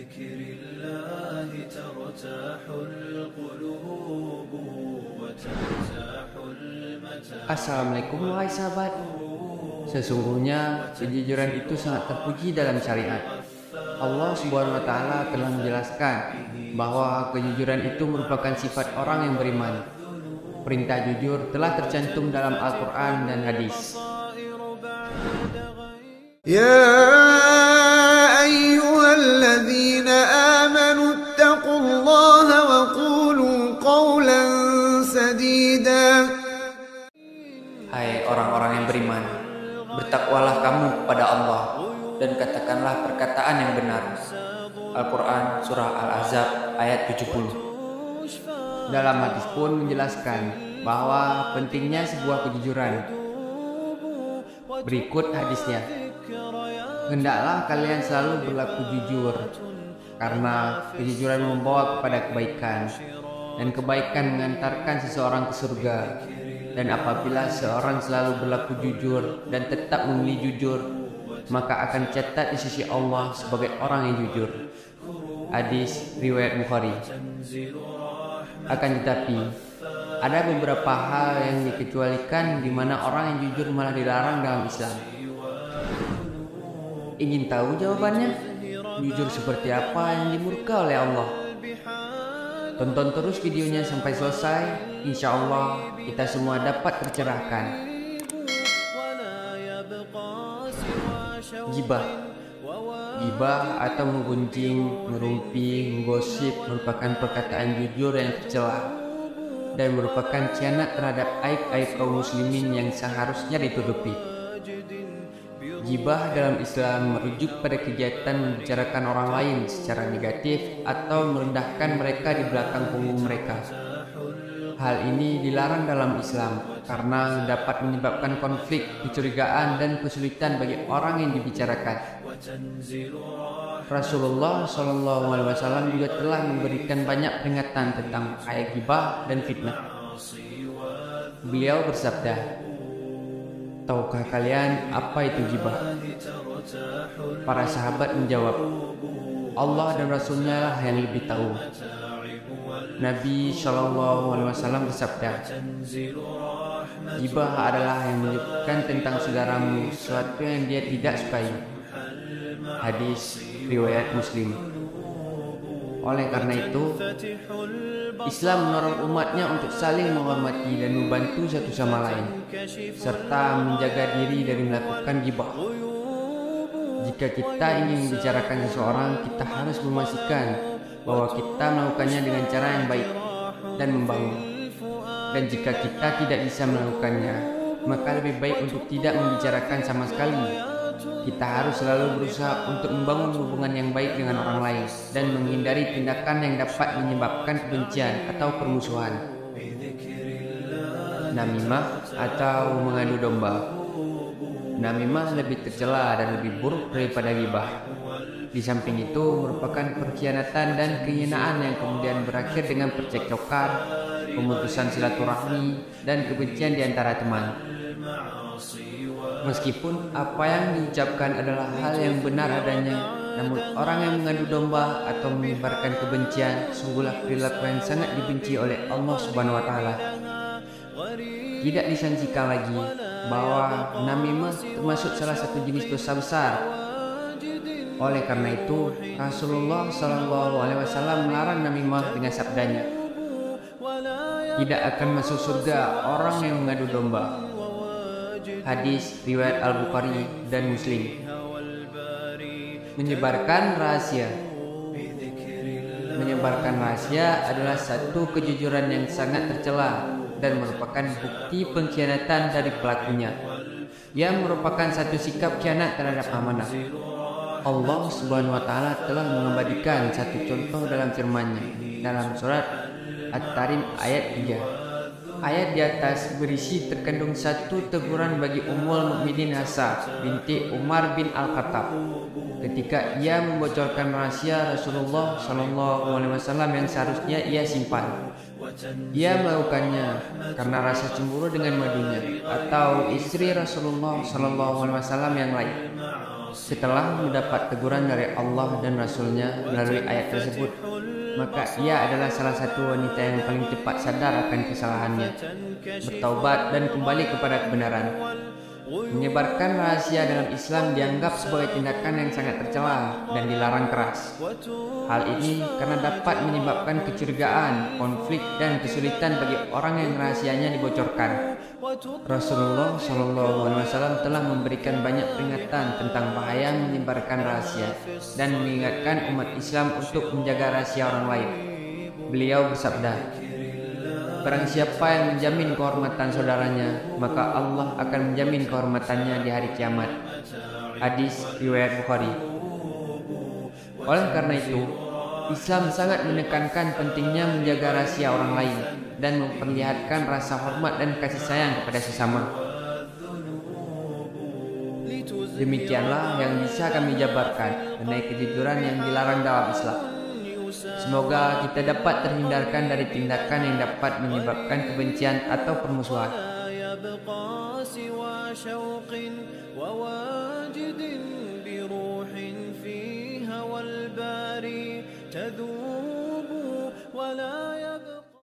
بذكر الله ترتاح القلوب وترتاح المتاع. Assalamualaikum wahai sahabat. Sesungguhnya kejujuran itu sangat terpuji dalam syariat. Allah Subhanahu wa taala telah menjelaskan bahwa kejujuran itu merupakan sifat orang yang beriman. Perintah jujur telah tercantum dalam Al-Qur'an dan hadis. يا أيها الذين آمنوا اتقوا الله وقولوا قولا سديدا. Hai orang-orang yang beriman, bertakwalah kamu kepada Allah dan katakanlah perkataan yang benar. Al-Quran Surah Al-Ahzab ayat 70. Dalam hadis pun menjelaskan bahwa pentingnya sebuah kejujuran. Berikut hadisnya. Hendaklah kalian selalu berlaku jujur, karena kejujuran membawa kepada kebaikan, dan kebaikan mengantarkan seseorang ke surga. Dan apabila seorang selalu berlaku jujur dan tetap memilih jujur, maka akan dicatat di sisi Allah sebagai orang yang jujur. Hadis riwayat Bukhari. Akan tetapi, ada beberapa hal yang dikecualikan di mana orang yang jujur malah dilarang dalam Islam. Ingin tahu jawabannya? Jujur seperti apa yang dimurka oleh Allah? Tonton terus videonya sampai selesai. Insya Allah kita semua dapat tercerahkan. Gibah atau menggunjing, merumpi, menggosip merupakan perkataan jujur yang tercela dan merupakan khianat terhadap aib-aib kaum muslimin yang seharusnya ditutupi. Gibah dalam Islam merujuk pada kegiatan membicarakan orang lain secara negatif atau merendahkan mereka di belakang punggung mereka. Hal ini dilarang dalam Islam karena dapat menyebabkan konflik, kecurigaan, dan kesulitan bagi orang yang dibicarakan. Rasulullah SAW juga telah memberikan banyak peringatan tentang bahaya gibah dan fitnah. Beliau bersabda, "Tahukah kalian apa itu gibah?" Para sahabat menjawab, "Allah dan Rasulnya lah yang lebih tahu." Nabi SAW bersabda, "Gibah adalah yang menyebutkan tentang saudaramu sesuatu yang dia tidak sukai." Hadis riwayat Muslim. Oleh karena itu, Islam mendorong umatnya untuk saling menghormati dan membantu satu sama lain, serta menjaga diri dari melakukan gibah. Jika kita ingin membicarakan seseorang, kita harus memastikan bahwa kita melakukannya dengan cara yang baik dan membangun. Dan jika kita tidak bisa melakukannya, maka lebih baik untuk tidak membicarakan sama sekali. Kita harus selalu berusaha untuk membangun hubungan yang baik dengan orang lain dan menghindari tindakan yang dapat menyebabkan kebencian atau permusuhan. Namimah atau mengadu domba. Namimah lebih tercela dan lebih buruk daripada gibah. Di samping itu merupakan perkhianatan dan kehinaan yang kemudian berakhir dengan percekcokan, pemutusan silaturahmi, dan kebencian di antara teman. Meskipun apa yang diucapkan adalah hal yang benar adanya, namun orang yang mengadu domba atau menyebarkan kebencian sungguhlah perilaku yang sangat dibenci oleh Allah Subhanahu wa taala. Tidak disangsikan lagi bahwa namimah termasuk salah satu jenis dosa besar. Oleh karena itu, Rasulullah SAW melarang namimah dengan sabdanya, "Tidak akan masuk surga orang yang mengadu domba." Hadis riwayat Al-Bukhari dan Muslim. Menyebarkan rahasia. Menyebarkan rahasia adalah satu kejujuran yang sangat tercela dan merupakan bukti pengkhianatan dari pelakunya, yang merupakan satu sikap khianat terhadap amanah. Allah Subhanahu wa taala telah mengabadikan satu contoh dalam firman-Nya dalam surat At-Tarim ayat 3. Ayat di atas berisi terkandung satu teguran bagi Ummul Mukminin Hafsah binti Umar bin Al-Khattab ketika ia membocorkan rahasia Rasulullah SAW yang seharusnya ia simpan. Ia melakukannya karena rasa cemburu dengan madunya atau istri Rasulullah SAW yang lain. Setelah mendapat teguran dari Allah dan Rasulnya melalui ayat tersebut, maka ia adalah salah satu wanita yang paling cepat sadar akan kesalahannya, bertaubat dan kembali kepada kebenaran. Menyebarkan rahasia dalam Islam dianggap sebagai tindakan yang sangat tercela dan dilarang keras. Hal ini karena dapat menyebabkan kecurigaan, konflik, dan kesulitan bagi orang yang rahasianya dibocorkan. Rasulullah SAW telah memberikan banyak peringatan tentang bahaya menyebarkan rahasia dan mengingatkan umat Islam untuk menjaga rahasia orang lain. Beliau bersabda, "Barang siapa yang menjamin kehormatan saudaranya, maka Allah akan menjamin kehormatannya di hari kiamat." Hadis riwayat Bukhari. Oleh karena itu, Islam sangat menekankan pentingnya menjaga rahasia orang lain dan memperlihatkan rasa hormat dan kasih sayang kepada sesama. Demikianlah yang bisa kami jabarkan mengenai kejujuran yang dilarang dalam Islam. Semoga kita dapat terhindarkan dari tindakan yang dapat menyebabkan kebencian atau permusuhan. تذوب ولا